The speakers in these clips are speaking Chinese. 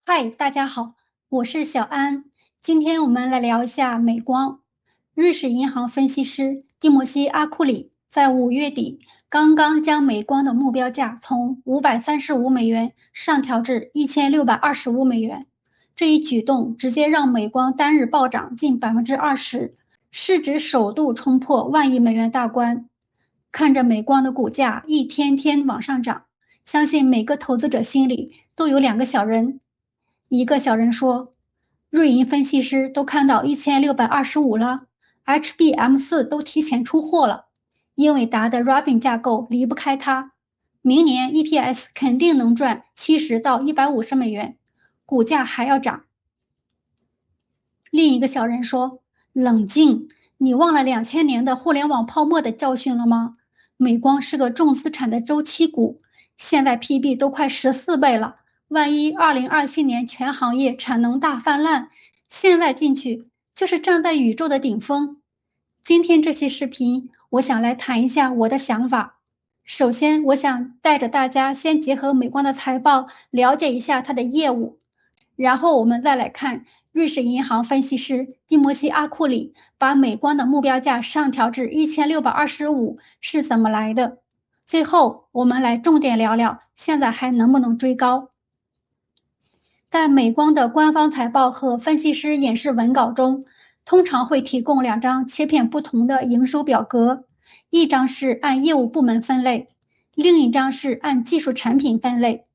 嗨，大家好，我是小安。今天我们来聊一下美光。瑞士银行分析师蒂莫西·阿库里在5月底刚刚将美光的目标价从$535上调至$1625。这一举动直接让美光单日暴涨近20%，市值首度冲破1万亿美元大关。看着美光的股价一天天往上涨，相信每个投资者心里都有两个小人。一个小人说，瑞银分析师都看到1625了，HBM4都提前出货了，英伟达的 Robin 架构离不开它，明年 EPS 肯定能赚$70到$150，股价还要涨。另一个小人说，冷静，你忘了2000年的互联网泡沫的教训了吗？美光是个重资产的周期股，现在 PB 都快14倍了。万一2027年全行业产能大泛滥，现在进去就是站在宇宙的顶峰。今天这期视频，我想来谈一下我的想法。首先，我想带着大家先结合美光的财报，了解一下它的业务，然后我们再来看瑞士银行分析师蒂摩西·阿库里把美光的目标价上调至1625是怎么来的。最后，我们来重点聊聊现在还能不能追高。在美光的官方财报和分析师演示文稿中，通常会提供两张切片不同的营收表格，一张是按业务部门分类，另一张是按技术产品分类。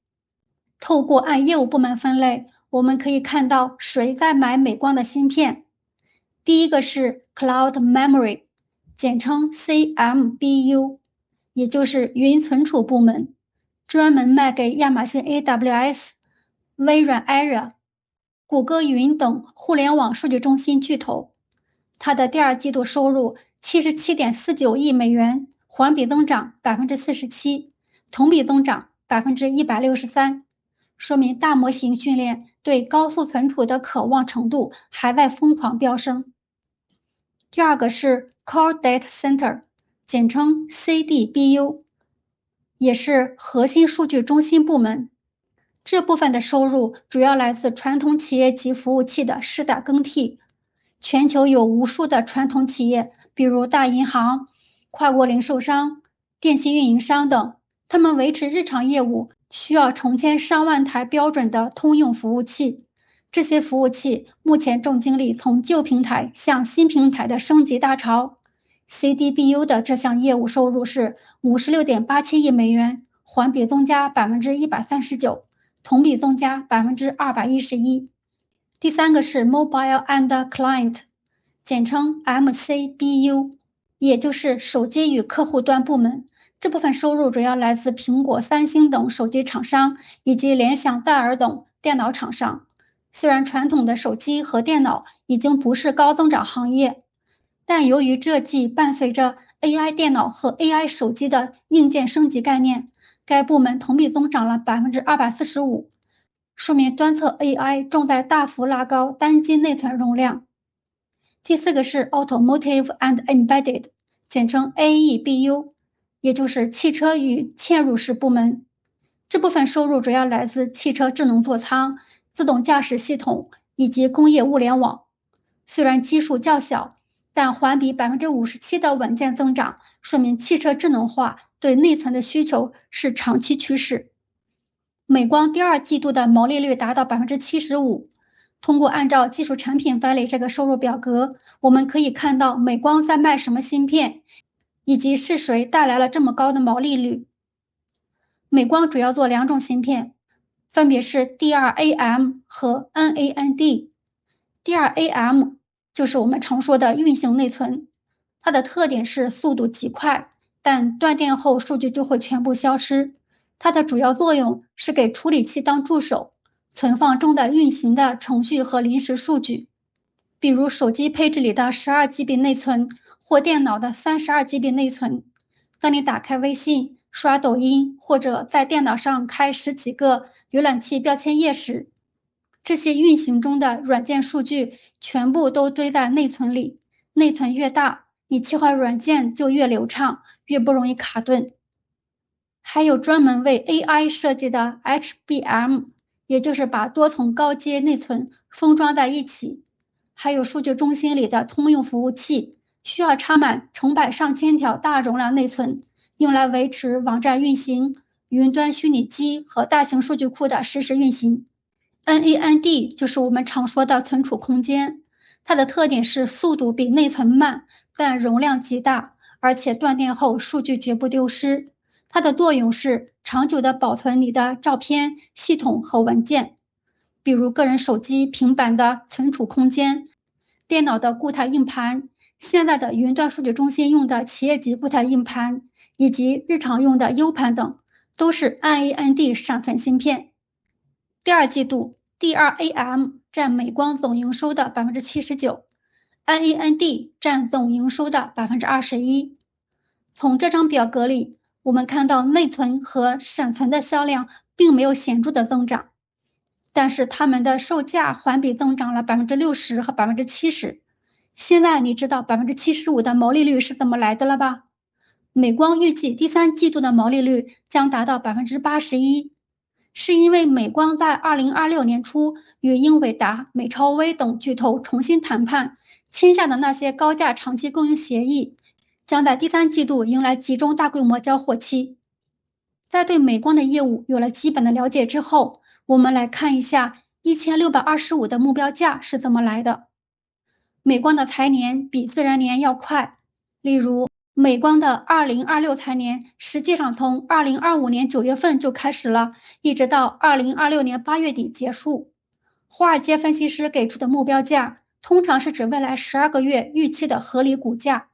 透过按业务部门分类，我们可以看到谁在买美光的芯片。第一个是 Cloud Memory， 简称 CMBU， 也就是云存储部门，专门卖给亚马逊 AWS、微软 Azure、谷歌云等互联网数据中心巨头。它的第二季度收入77.49亿美元，环比增长47%，同比增长163%，说明大模型训练对高速存储的渴望程度还在疯狂飙升。第二个是 Core Data Center， 简称 CDBU， 也是核心数据中心部门。这部分的收入主要来自传统企业级服务器的世代更替。全球有无数的传统企业，比如大银行、跨国零售商、电信运营商等，他们维持日常业务需要重建上万台标准的通用服务器。这些服务器目前正经历从旧平台向新平台的升级大潮。CDBU 的这项业务收入是56.87亿美元，环比增加139%，同比增加211%。第三个是 Mobile and Client， 简称 MCBU， 也就是手机与客户端部门。这部分收入主要来自苹果、三星等手机厂商以及联想、戴尔等电脑厂商。虽然传统的手机和电脑已经不是高增长行业，但由于这季伴随着 AI 电脑和 AI 手机的硬件升级概念，该部门同比增长了245%，说明端侧 AI 正在大幅拉高单机内存容量。第四个是 Automotive and Embedded， 简称 AEBU， 也就是汽车与嵌入式部门。这部分收入主要来自汽车智能座舱、自动驾驶系统以及工业物联网。虽然基数较小，但环比57%的稳健增长，说明汽车智能化对内存的需求是长期趋势。美光第二季度的毛利率达到75%。通过按照技术产品分类这个收入表格，我们可以看到美光在卖什么芯片，以及是谁带来了这么高的毛利率。美光主要做两种芯片，分别是 DRAM 和 NAND。DRAM 就是我们常说的运行内存，它的特点是速度极快，但断电后数据就会全部消失。它的主要作用是给处理器当助手，存放正在运行的程序和临时数据，比如手机配置里的12GB 内存或电脑的32GB 内存。当你打开微信、刷抖音或者在电脑上开10几个浏览器标签页时，这些运行中的软件数据全部都堆在内存里。内存越大，你切换软件就越流畅，越不容易卡顿。还有专门为 AI 设计的 HBM，也就是把多层高阶内存封装在一起。还有数据中心里的通用服务器，需要插满成百上千条大容量内存，用来维持网站运行、云端虚拟机和大型数据库的实时运行。NAND 就是我们常说的存储空间，它的特点是速度比内存慢，但容量极大，而且断电后数据绝不丢失。它的作用是长久地保存你的照片、系统和文件，比如个人手机、平板的存储空间，电脑的固态硬盘，现在的云端数据中心用的企业级固态硬盘，以及日常用的 U 盘等，都是 NAND 闪存芯片。第二季度 DRAM 占美光总营收的 79%，NAND 占总营收的 21%。从这张表格里，我们看到内存和闪存的销量并没有显著的增长，但是它们的售价环比增长了 60% 和 70%。现在你知道 75% 的毛利率是怎么来的了吧？美光预计第三季度的毛利率将达到 81%，是因为美光在2026年初与英伟达、美超微等巨头重新谈判，签下的那些高价长期供应协议，将在第三季度迎来集中大规模交货期。在对美光的业务有了基本的了解之后，我们来看一下1625的目标价是怎么来的。美光的财年比自然年要快，例如美光的2026财年实际上从2025年9月份就开始了，一直到2026年8月底结束。华尔街分析师给出的目标价通常是指未来12个月预期的合理股价，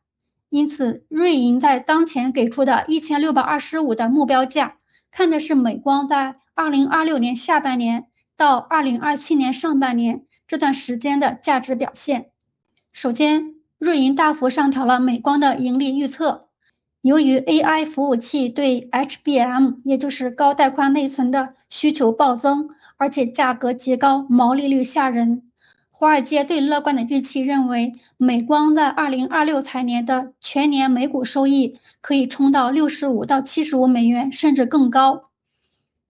因此瑞银在当前给出的1625的目标价，看的是美光在2026年下半年到2027年上半年这段时间的价值表现。首先，瑞银大幅上调了美光的盈利预测。由于 AI 服务器对 HBM， 也就是高带宽内存的需求暴增，而且价格极高，毛利率吓人。华尔街最乐观的预期认为，美光在2026财年的全年每股收益可以冲到65到75美元，甚至更高。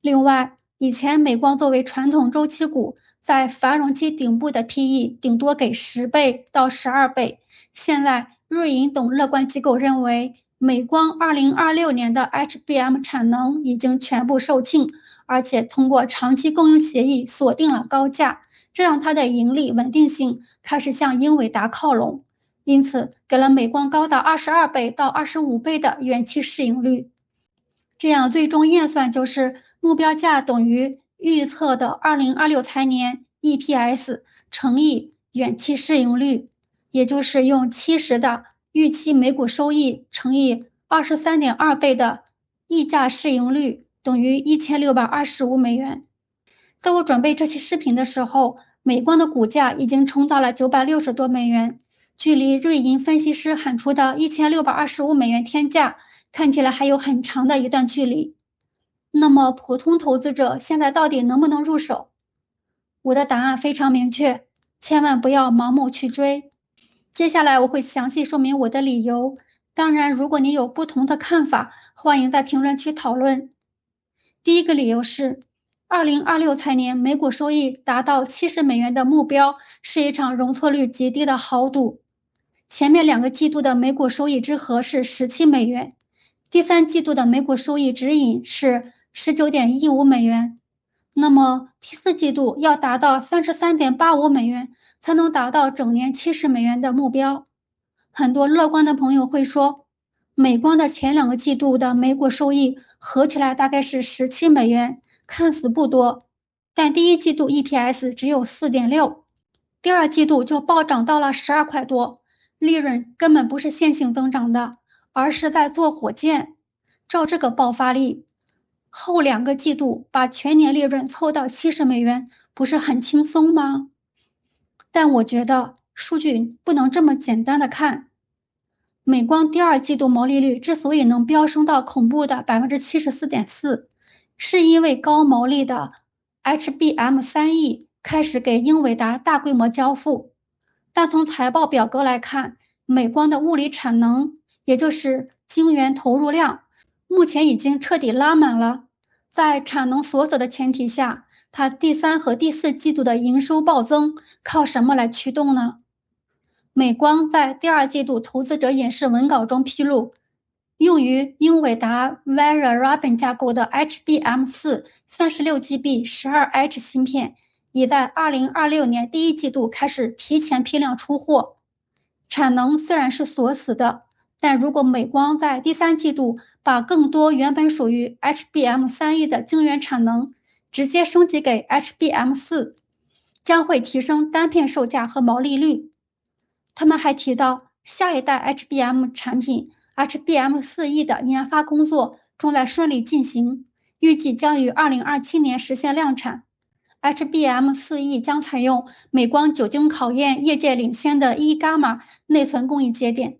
另外，以前美光作为传统周期股，在繁荣期顶部的 PE 顶多给10倍到12倍。现在，瑞银等乐观机构认为，美光2026年的 HBM 产能已经全部售罄，而且通过长期供应协议锁定了高价，这让它的盈利稳定性开始向英伟达靠拢，因此给了美光高达22倍到25倍的远期市盈率。这样最终验算就是目标价等于预测的2026财年 EPS 乘以远期市盈率，也就是用70的预期每股收益乘以 23.2 倍的溢价市盈率，等于1625美元。在我准备这期视频的时候，美光的股价已经冲到了960多美元，距离瑞银分析师喊出的1625美元天价看起来还有很长的一段距离。那么普通投资者现在到底能不能入手？我的答案非常明确，千万不要盲目去追。接下来我会详细说明我的理由，当然如果你有不同的看法，欢迎在评论区讨论。第一个理由是2026财年每股收益达到70美元的目标是一场容错率极低的豪赌。前面2个季度的每股收益之和是17美元，第三季度的每股收益指引是 19.15 美元。那么第四季度要达到 33.85 美元才能达到整年70美元的目标。很多乐观的朋友会说，美光的前2个季度的每股收益合起来大概是17美元，看似不多，但第一季度 EPS 只有 4.6， 第二季度就暴涨到了12块多，利润根本不是线性增长的，而是在做火箭。照这个爆发力，后2个季度把全年利润凑到70美元，不是很轻松吗？但我觉得数据不能这么简单的看。美光第2季度毛利率之所以能飙升到恐怖的 74.4%， 是因为高毛利的 HBM3E 开始给英伟达大规模交付。但从财报表格来看，美光的物理产能，也就是晶圆投入量，目前已经彻底拉满了。在产能锁死的前提下，它第三和第四季度的营收暴增靠什么来驱动呢？美光在第二季度投资者演示文稿中披露，用于英伟达 Vera Rubin 架构的 HBM4 36GB 12H 芯片，已在2026年第一季度开始提前批量出货。产能虽然是锁死的，但如果美光在第三季度把更多原本属于 HBM3E 的晶圆产能直接升级给 HBM4，将会提升单片售价和毛利率。他们还提到，下一代 HBM 产品 HBM4E 的研发工作正在顺利进行，预计将于2027年实现量产。HBM4E 将采用美光久经考验、业界领先的1γ内存工艺节点。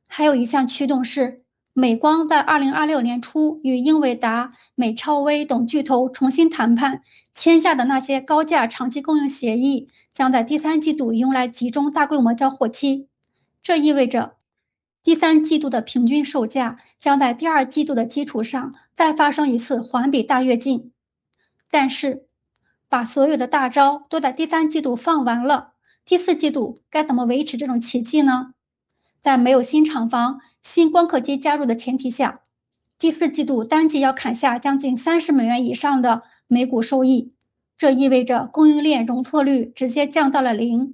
还有一项驱动是，美光在2026年初与英伟达、美超微等巨头重新谈判，签下的那些高价长期供应协议，将在第三季度用来集中大规模交货期。这意味着，第三季度的平均售价将在第二季度的基础上再发生一次环比大跃进。但是，把所有的大招都在第三季度放完了，第四季度该怎么维持这种奇迹呢？在没有新厂房、新光刻机加入的前提下，第四季度单季要砍下将近30美元以上的每股收益，这意味着供应链容错率直接降到了0。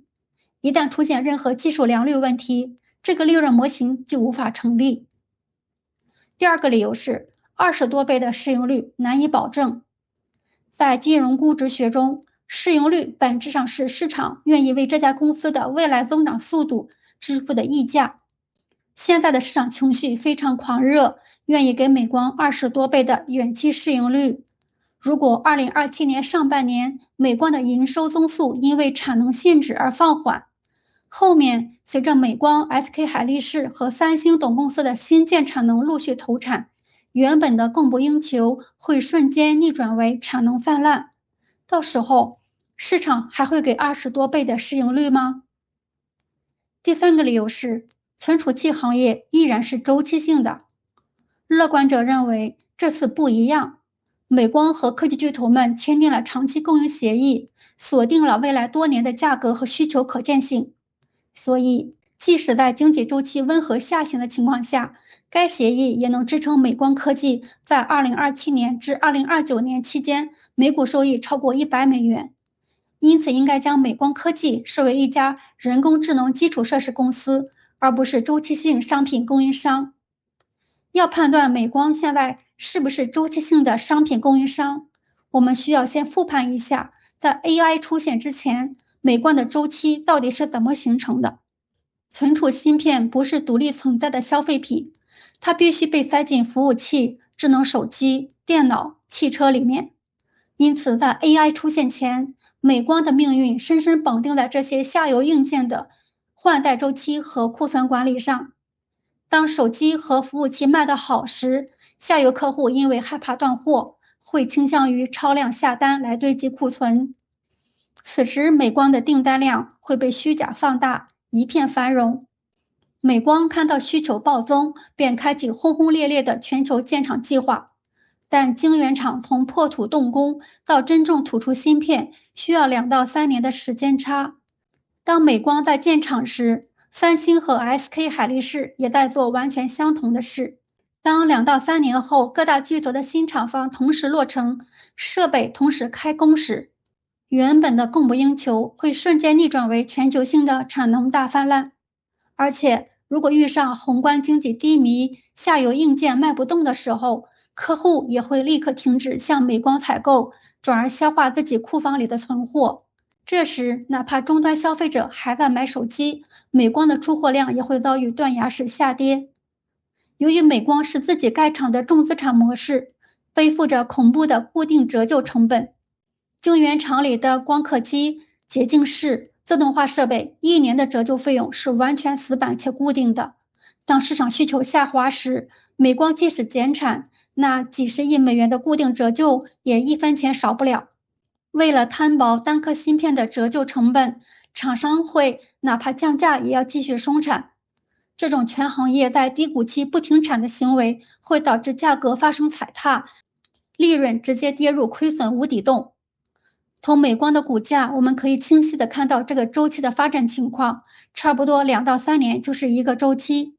一旦出现任何技术良率问题，这个利润模型就无法成立。第二个理由是20多倍的市盈率难以保证。在金融估值学中，市盈率本质上是市场愿意为这家公司的未来增长速度支付的溢价。现在的市场情绪非常狂热，愿意给美光20多倍的远期市盈率。如果2027年上半年美光的营收增速因为产能限制而放缓，后面随着美光、SK 海力士和三星等公司的新建产能陆续投产，原本的供不应求会瞬间逆转为产能泛滥。到时候，市场还会给20多倍的市盈率吗？第三个理由是，存储器行业依然是周期性的。乐观者认为这次不一样，美光和科技巨头们签订了长期供应协议，锁定了未来多年的价格和需求可见性。所以，即使在经济周期温和下行的情况下，该协议也能支撑美光科技在2027年至2029年期间每股收益超过100美元。因此，应该将美光科技视为一家人工智能基础设施公司，而不是周期性商品供应商。要判断美光现在是不是周期性的商品供应商，我们需要先复盘一下，在 AI 出现之前，美光的周期到底是怎么形成的。存储芯片不是独立存在的消费品，它必须被塞进服务器、智能手机、电脑、汽车里面。因此，在 AI 出现前，美光的命运深深绑定在这些下游硬件的换代周期和库存管理上。当手机和服务器卖得好时，下游客户因为害怕断货，会倾向于超量下单来堆积库存。此时，美光的订单量会被虚假放大，一片繁荣。美光看到需求暴增，便开启轰轰烈烈的全球建厂计划。但晶圆厂从破土动工到真正吐出芯片，需要2到3年的时间差。当美光在建厂时，三星和 SK 海力士也在做完全相同的事。当2到3年后，各大巨头的新厂房同时落成，设备同时开工时，原本的供不应求会瞬间逆转为全球性的产能大泛滥。而且，如果遇上宏观经济低迷、下游硬件卖不动的时候，客户也会立刻停止向美光采购，转而消化自己库房里的存货。这时，哪怕终端消费者还在买手机，美光的出货量也会遭遇断崖式下跌。由于美光是自己盖厂的重资产模式，背负着恐怖的固定折旧成本。晶圆厂里的光刻机、洁净室、自动化设备1年的折旧费用是完全死板且固定的。当市场需求下滑时，美光即使减产，那几十亿美元的固定折旧也1分钱少不了。为了摊薄单颗芯片的折旧成本，厂商会哪怕降价也要继续生产。这种全行业在低谷期不停产的行为，会导致价格发生踩踏，利润直接跌入亏损无底洞。从美光的股价，我们可以清晰地看到这个周期的发展情况，差不多2到3年就是一个周期。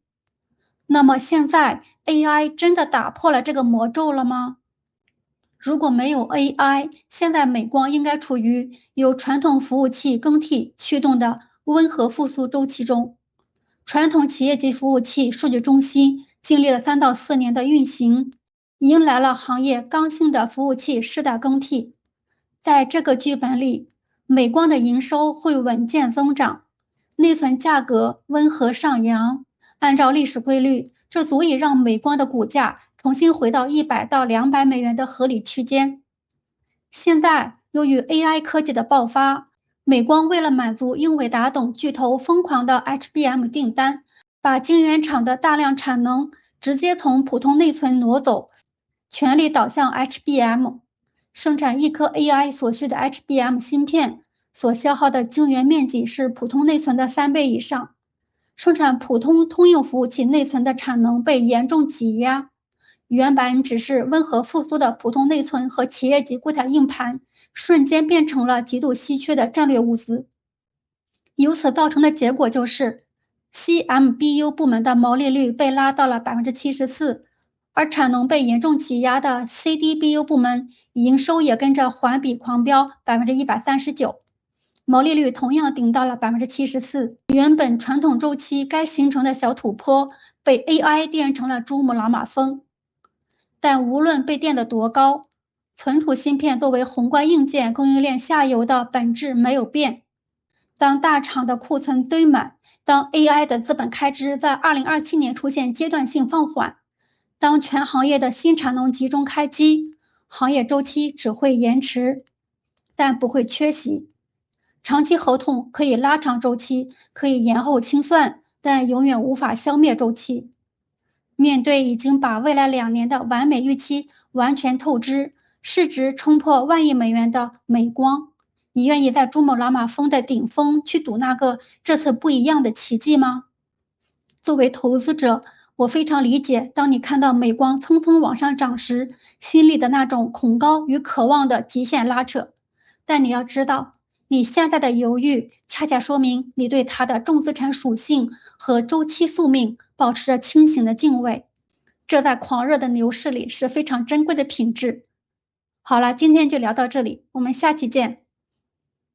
那么现在 AI 真的打破了这个魔咒了吗？如果没有 AI，现在美光应该处于由传统服务器更替驱动的温和复苏周期中。传统企业级服务器数据中心经历了3到4年的运行，迎来了行业刚性的服务器世代更替。在这个剧本里，美光的营收会稳健增长，内存价格温和上扬。按照历史规律，这足以让美光的股价重新回到100到200美元的合理区间。现在，由于 AI 科技的爆发，美光为了满足英伟达等巨头疯狂的 HBM 订单，把晶圆厂的大量产能直接从普通内存挪走，全力导向 HBM。生产一颗 AI 所需的 HBM 芯片所消耗的晶圆面积是普通内存的3倍以上，生产普通通用服务器内存的产能被严重挤压。原本只是温和复苏的普通内存和企业级固态硬盘，瞬间变成了极度稀缺的战略物资。由此造成的结果就是 CMBU 部门的毛利率被拉到了 74%， 而产能被严重挤压的 CDBU 部门营收也跟着环比狂飙 139%， 毛利率同样顶到了 74%。 原本传统周期该形成的小土坡被 AI 垫成了珠穆朗玛峰。但无论被垫得多高，存储芯片作为宏观硬件供应链下游的本质没有变。当大厂的库存堆满，当 AI 的资本开支在2027年出现阶段性放缓，当全行业的新产能集中开机，行业周期只会延迟，但不会缺席。长期合同可以拉长周期，可以延后清算，但永远无法消灭周期。面对已经把未来2年的完美预期完全透支，市值冲破万亿美元的美光，你愿意在珠穆朗玛峰的顶峰去赌那个这次不一样的奇迹吗？作为投资者，我非常理解当你看到美光匆匆往上涨时，心里的那种恐高与渴望的极限拉扯。但你要知道，你现在的犹豫恰恰说明你对它的重资产属性和周期宿命保持着清醒的敬畏，这在狂热的牛市里是非常珍贵的品质。好了，今天就聊到这里，我们下期见。